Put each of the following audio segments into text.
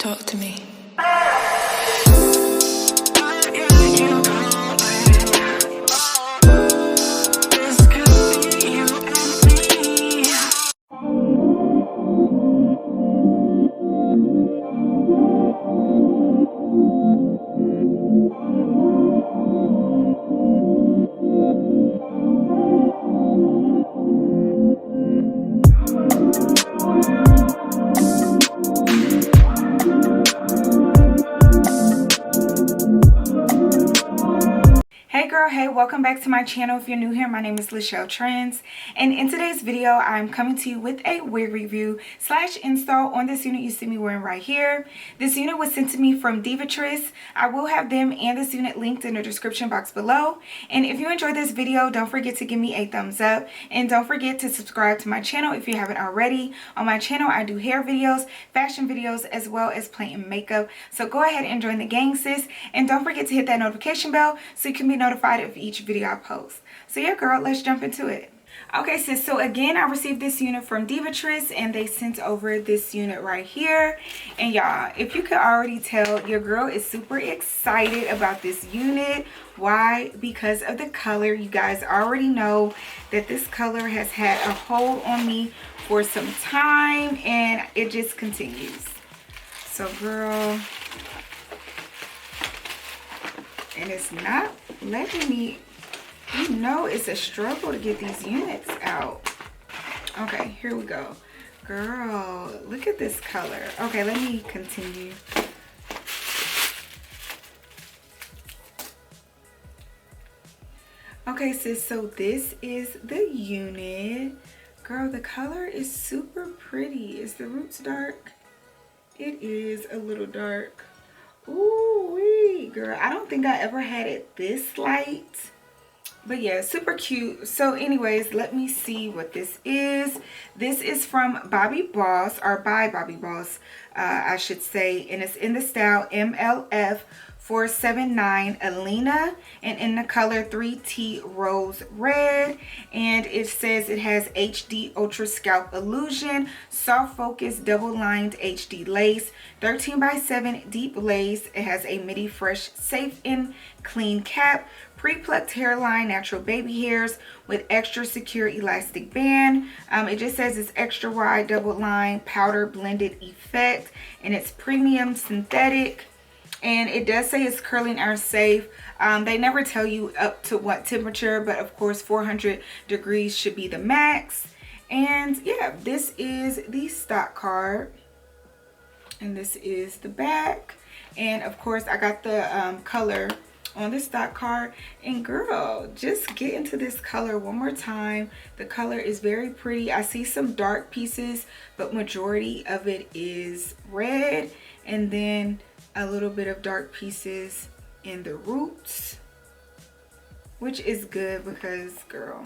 Talk to me. Hey, welcome back to my channel. If you're new here, my name is LACHELLETRENDS, and in today's video I'm coming to you with a wig review slash install on this unit you see me wearing right here. This unit was sent to me from Divatress. I will have them and this unit linked in the description box below, and if you enjoyed this video, don't forget to give me a thumbs up and don't forget to subscribe to my channel if you haven't already. On my channel I do hair videos, fashion videos, as well as painting makeup, so go ahead and join the gang, sis, and don't forget to hit that notification bell so you can be notified of each video I post. So yeah, girl, let's jump into it. Okay, sis, so again, I received this unit from Divatress and they sent over this unit right here. And y'all, if you could already tell, your girl is super excited about this unit. Why? Because of the color. You guys already know that this color has had a hold on me for some time and it just continues. So girl, and it's not letting me, you know, it's a struggle to get these units out. Okay, here we go. Girl, look at this color. Okay, let me continue. Okay, sis, so this is the unit. Girl, the color is super pretty. Is the roots dark? It is a little dark. Ooh wee, girl, I don't think I ever had it this light, but yeah, super cute. So anyways, let me see what this is. This is from Bobbi Boss, or by Bobbi Boss, I should say, and it's in the style MLF 479 Elena, and in the color 3T Rose Red, and it says it has HD Ultra Scalp Illusion, soft focus double lined HD lace, 13x7 deep lace. It has a midi fresh, safe and clean cap, pre-plucked hairline, natural baby hairs with extra secure elastic band. It just says it's extra wide double line powder blended effect, and it's premium synthetic. And it does say it's curling iron safe. They never tell you up to what temperature, but of course 400 degrees should be the max. And yeah, this is the stock card, and this is the back. And of course I got the color on the stock card. And girl, just get into this color one more time. The color is very pretty. I see some dark pieces, but majority of it is red, and then a little bit of dark pieces in the roots, which is good because girl.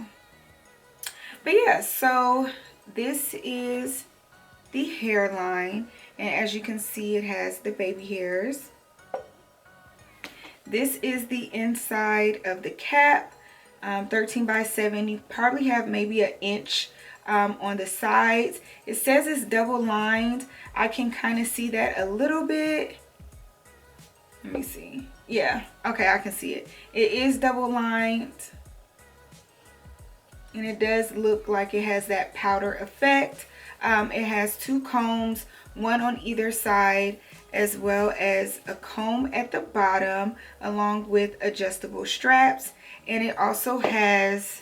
But yeah, so this is the hairline, and as you can see, it has the baby hairs. This is the inside of the cap, 13x7. You probably have maybe an inch on the sides. It says it's double lined. I can kind of see that a little bit. Let me see. Yeah, okay, I can see it. It is double lined, and it does look like it has that powder effect. It has two combs, one on either side, as well as a comb at the bottom, along with adjustable straps. And it also has,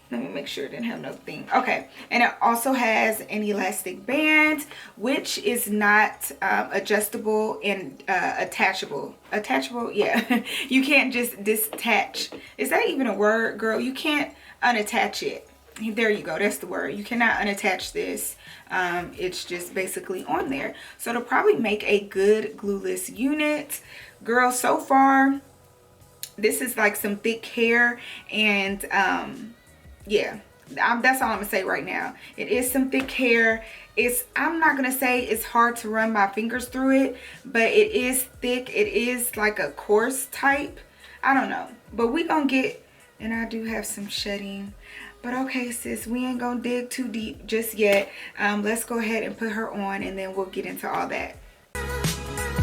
let me make sure it didn't have no thing. Okay, and it also has an elastic band, which is not adjustable and attachable. Attachable, yeah. You can't just detach. Is that even a word, girl? You can't unattach it. There you go, that's the word. You cannot unattach this. It's just basically on there. So it'll probably make a good glueless unit. Girl, so far, this is like some thick hair, and yeah, that's all I'm gonna say right now. It is some thick hair. I'm not gonna say it's hard to run my fingers through it, but it is thick. It is like a coarse type. I don't know, but we gonna get, and I do have some shedding. But okay, sis, we ain't gonna dig too deep just yet. Let's go ahead and put her on, and then we'll get into all that.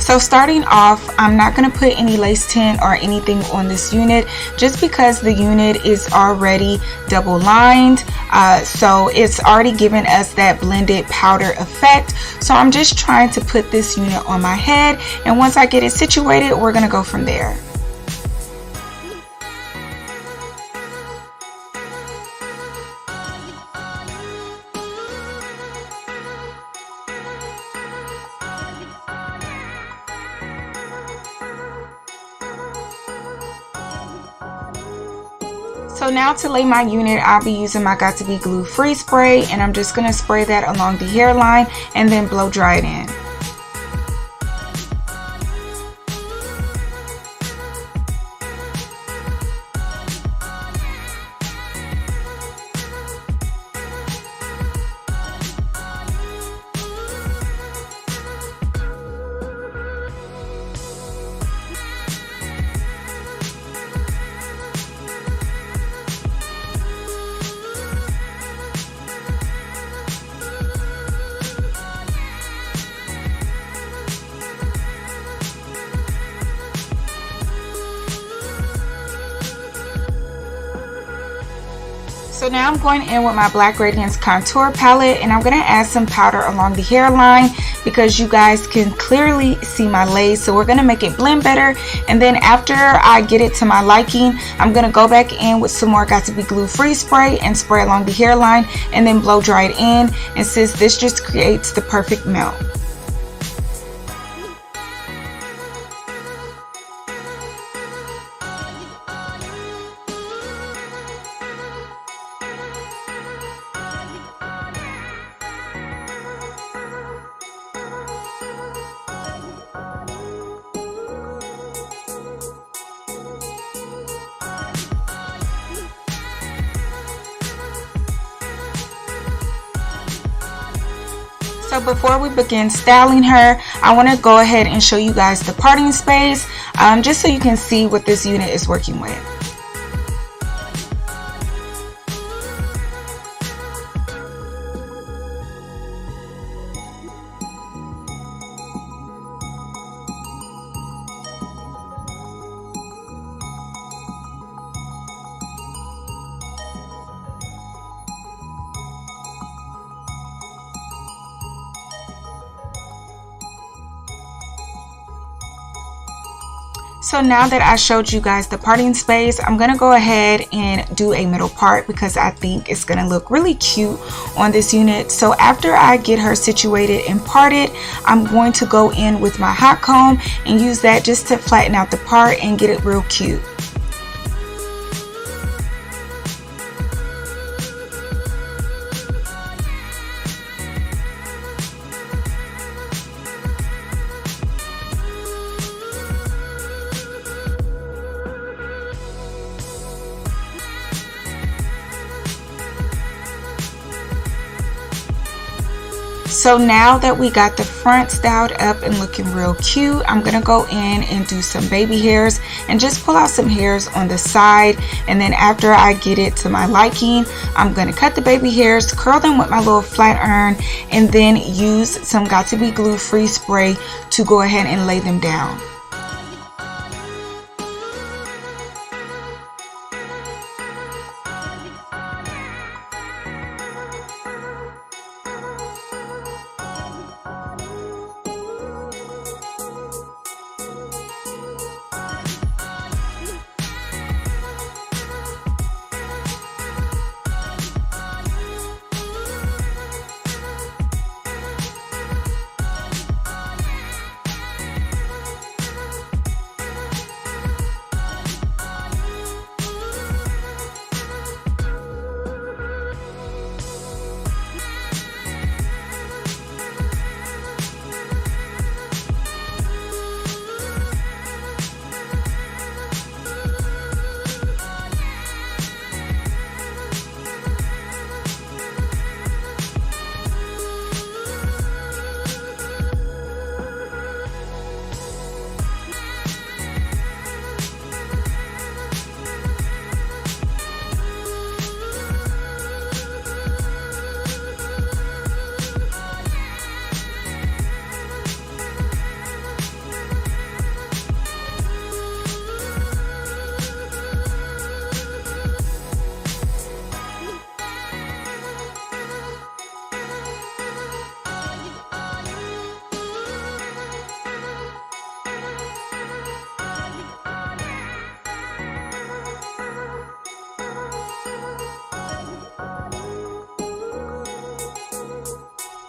So starting off, I'm not going to put any lace tint or anything on this unit just because the unit is already double lined. So it's already given us that blended powder effect. So I'm just trying to put this unit on my head, and once I get it situated, we're going to go from there. So now to lay my unit, I'll be using my Got To Be Glue Free Spray, and I'm just going to spray that along the hairline and then blow dry it in. So now I'm going in with my Black Radiance contour palette, and I'm going to add some powder along the hairline because you guys can clearly see my lace. So we're going to make it blend better, and then after I get it to my liking, I'm going to go back in with some more Got To Be Glue Free Spray and spray along the hairline and then blow dry it in. And since this just creates the perfect melt. So before we begin styling her, I want to go ahead and show you guys the parting space, just so you can see what this unit is working with. So now that I showed you guys the parting space, I'm going to go ahead and do a middle part because I think it's going to look really cute on this unit. So after I get her situated and parted, I'm going to go in with my hot comb and use that just to flatten out the part and get it real cute. So now that we got the front styled up and looking real cute, I'm going to go in and do some baby hairs and just pull out some hairs on the side. And then after I get it to my liking, I'm going to cut the baby hairs, curl them with my little flat iron, and then use some Got To Be Glue Free Spray to go ahead and lay them down.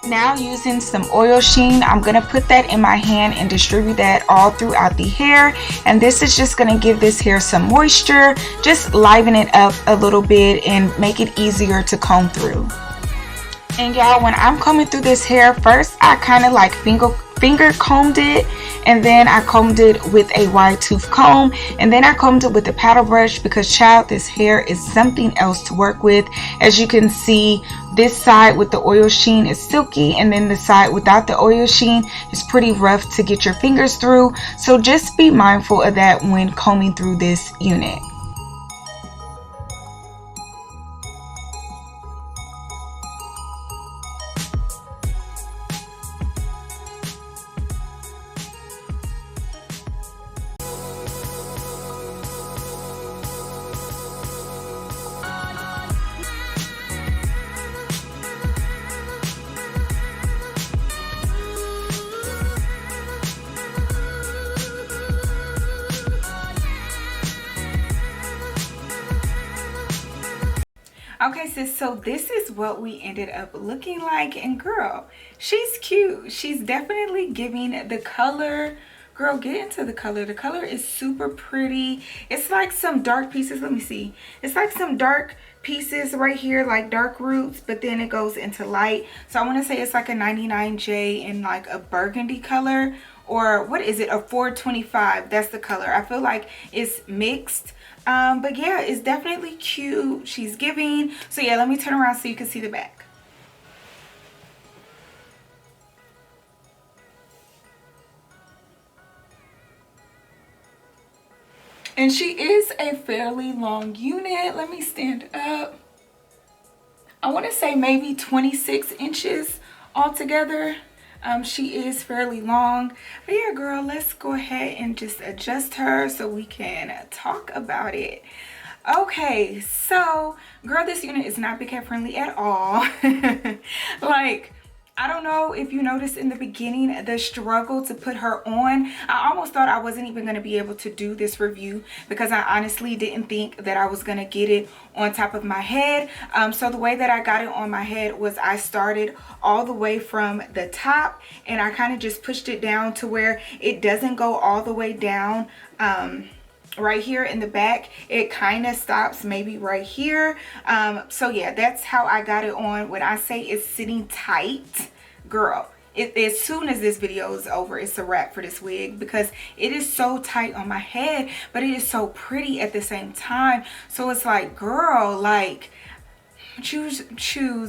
Now using some oil sheen, I'm going to put that in my hand and distribute that all throughout the hair. And this is just going to give this hair some moisture, just liven it up a little bit and make it easier to comb through. And y'all, when I'm combing through this hair, first I kind of like finger combed it, and then I combed it with a wide tooth comb, and then I combed it with a paddle brush because child, this hair is something else to work with. As you can see, this side with the oil sheen is silky, and then the side without the oil sheen is pretty rough to get your fingers through. So just be mindful of that when combing through this unit. Okay, sis, so this is what we ended up looking like, and girl, she's cute. She's definitely giving the color. Girl, get into the color. The color is super pretty. It's like some dark pieces. Let me see. It's like some dark pieces right here, like dark roots, but then it goes into light. So I want to say it's like a 99J in like a burgundy color, or what is it, a 425. That's the color. I feel like it's mixed. But yeah, it's definitely cute. She's giving. So yeah, let me turn around so you can see the back. And she is a fairly long unit. Let me stand up. I want to say maybe 26 inches altogether. She is fairly long. But yeah, girl, let's go ahead and just adjust her so we can talk about it. Okay, so girl, this unit is not big head friendly at all. Like, I don't know if you noticed in the beginning the struggle to put her on. I almost thought I wasn't even going to be able to do this review because I honestly didn't think that I was going to get it on top of my head. So the way that I got it on my head was I started all the way from the top and I kind of just pushed it down to where it doesn't go all the way down. Right here in the back, it kind of stops maybe right here. So yeah, that's how I got it on. When I say it's sitting tight, girl, as soon as this video is over, it's a wrap for this wig because it is so tight on my head, but it is so pretty at the same time. So it's like, girl, like, choose.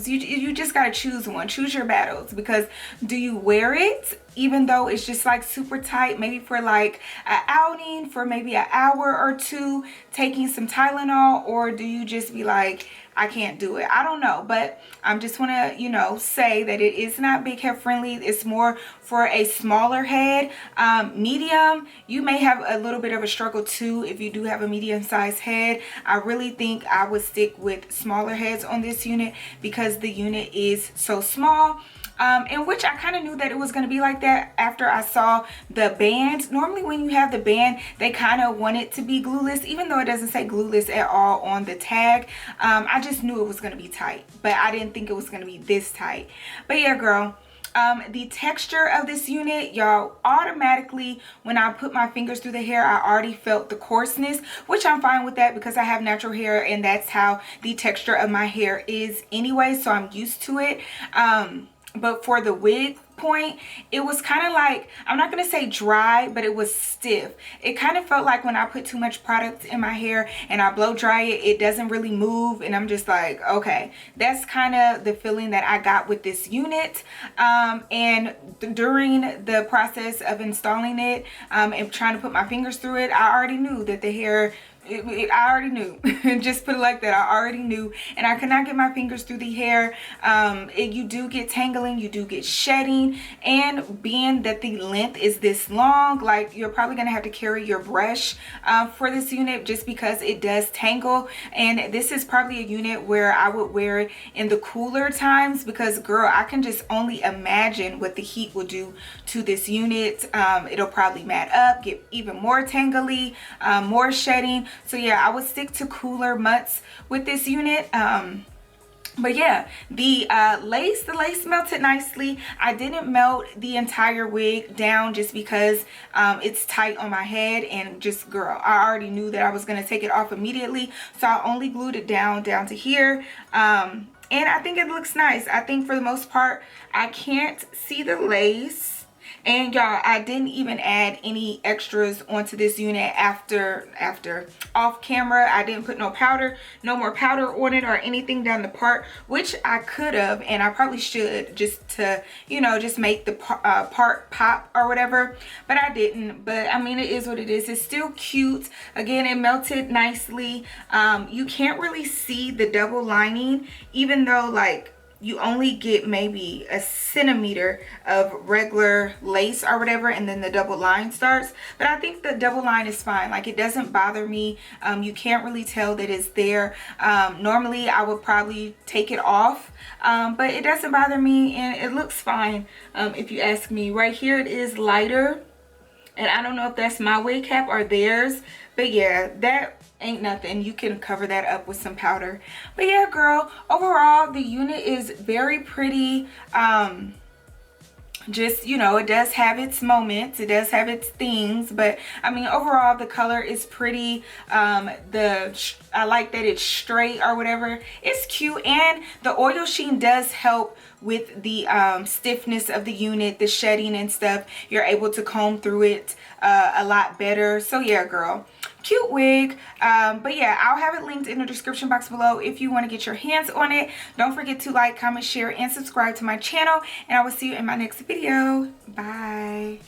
You just gotta choose one. Choose your battles, because do you wear it even though it's just like super tight, maybe for like an outing for maybe an hour or two, taking some Tylenol, or do you just be like, I can't do it? I don't know, but I just want to, you know, say that it is not big head friendly. It's more for a smaller head. Medium, you may have a little bit of a struggle too if you do have a medium sized head. I really think I would stick with smaller heads on this unit because the unit is so small. In which I kind of knew that it was going to be like that after I saw the band. Normally when you have the band, they kind of want it to be glueless, even though it doesn't say glueless at all on the tag. I just knew it was going to be tight, but I didn't think it was going to be this tight. But yeah, girl, the texture of this unit, y'all, automatically when I put my fingers through the hair, I already felt the coarseness, which I'm fine with that because I have natural hair and that's how the texture of my hair is anyway, so I'm used to it. But for the wig point, it was kind of like, I'm not going to say dry, but it was stiff. It kind of felt like when I put too much product in my hair and I blow dry it, it doesn't really move. And I'm just like, okay, that's kind of the feeling that I got with this unit. And during the process of installing it and trying to put my fingers through it, I already knew that the hair, I already knew. Just put it like that. I already knew, and I could not get my fingers through the hair. You do get tangling, you do get shedding, and being that the length is this long, like, you're probably gonna have to carry your brush for this unit just because it does tangle. And this is probably a unit where I would wear it in the cooler times because, girl, I can just only imagine what the heat will do to this unit. It'll probably mat up, get even more tangly, more shedding. So yeah, I would stick to cooler months with this unit. But yeah, the lace melted nicely. I didn't melt the entire wig down just because it's tight on my head, and just, girl, I already knew that I was gonna take it off immediately, so I only glued it down to here. And I think it looks nice. I think for the most part, I can't see the lace. And y'all, I didn't even add any extras onto this unit after off camera. I didn't put no more powder on it or anything down the part, which I could have, and I probably should, just to, you know, just make the part pop or whatever, but I didn't. But I mean, it is what it is. It's still cute. Again, it melted nicely. You can't really see the double lining, even though, like, you only get maybe a centimeter of regular lace or whatever, and then the double line starts. But I think the double line is fine. Like, it doesn't bother me. You can't really tell that it's there. Normally I would probably take it off, but it doesn't bother me, and it looks fine, if you ask me. Right here it is lighter, and I don't know if that's my wig cap or theirs, but yeah, that ain't nothing. You can cover that up with some powder. But yeah, girl, overall the unit is very pretty. Just, you know, it does have its moments, it does have its things, but I mean, overall the color is pretty. I like that it's straight or whatever. It's cute, and the oil sheen does help with the stiffness of the unit, the shedding and stuff. You're able to comb through it a lot better. So yeah, girl, cute wig. But yeah, I'll have it linked in the description box below if you want to get your hands on it. Don't forget to like, comment, share, and subscribe to my channel, and I will see you in my next video. Bye.